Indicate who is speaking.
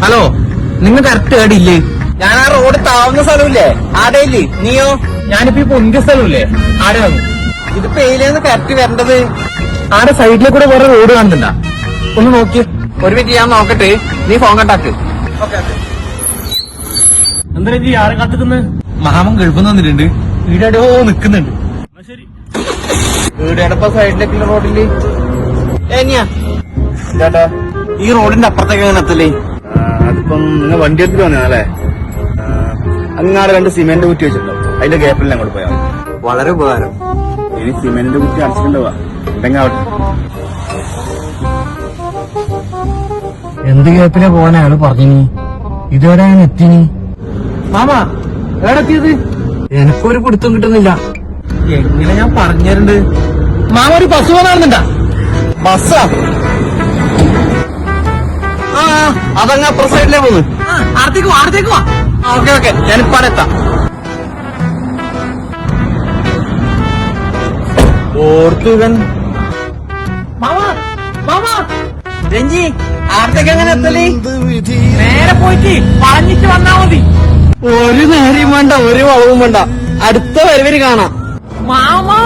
Speaker 1: Hello, നിങ്ങൾ correct കേടില്ലേ? ഞാൻ ആ റോഡ് താവുന്ന സ്ഥലമില്ലേ ആടെ ഇല്ലേ? നീയോ? ഞാനിപ്പോ ഈ പൊന്തിയ സ്ഥലമില്ലേ ആടെ വന്നു. ഇതിപ്പോ ഏതിലേന്ന് കറക്റ്റ് വരേണ്ടത്? ആടെ സൈഡിലെ കൂടെ വേറെ റോഡ് കാണുന്നുണ്ടാ? ഒന്ന് നോക്കി. ഒരു മിനിറ്റ് ഞാൻ നോക്കട്ടെ, നീ ഫോൺ കട്ടാക്ക്.
Speaker 2: എന്താ ചേച്ചി ആരെ കാത്തുക്കുന്നത്?
Speaker 1: മാമൻ ഗൾഫിൽ വന്നിട്ടുണ്ട്, വീടോ നിക്കുന്നുണ്ട്.
Speaker 2: ശരി.
Speaker 1: വീടപ്പോ സൈഡിലേക്കുള്ള റോഡില് ഏനിയാ ചേട്ടാ, ഈ റോഡിന്റെ അപ്പുറത്തേക്ക് എങ്ങനെ എത്തല്ലേ?
Speaker 3: അതിപ്പം നിങ്ങൾ വണ്ടി എടുത്തിട്ട് വന്നല്ലേ? അങ്ങാട് 2 സിമെന്റ് കുറ്റി വെച്ചിട്ടുണ്ടോ? അതിന്റെ ഗ്യാപ്പിൽ അങ്ങോട്ട് പോയാൽ
Speaker 1: വളരെ ഉപകാരം.
Speaker 3: ഇനി സിമെന്റിന്റെ കുറ്റി അടച്ചിട്ടുണ്ടാവാ ഉണ്ടെങ്കിൽ ആവട്ടെ.
Speaker 1: എന്ത് ഗ്യാപ്പിലെ പോകാനാ അയാള് പറഞ്ഞിനി? ഇതുവരെ ഞാൻ എത്തിനി. മാമ എവിടെത്തിയത്? എനക്കൊരു പിടുത്തം കിട്ടുന്നില്ല. എങ്ങനെ ഞാൻ പറഞ്ഞിട്ടുണ്ട്. മാമ ഒരു ബസ് പോകാറുണ്ടാ? ബസ്സാ? ആ അതങ്ങ് അപ്പുറ സൈഡിലേ പോന്ന്. അടുത്തേക്ക് വാ. ഓക്കെ ഞാനിപ്പോ എത്താം. ഓർത്തുവൻ രഞ്ജി, ആർത്തേക്ക് എങ്ങനെ എത്തല്? നേരെ പോയിട്ട് പറഞ്ഞിട്ട് വന്നാ മതി. ഒരു നേരെയും വേണ്ട, ഒരു വളവും വേണ്ട, അടുത്ത വരവിന് കാണാം. മാമാ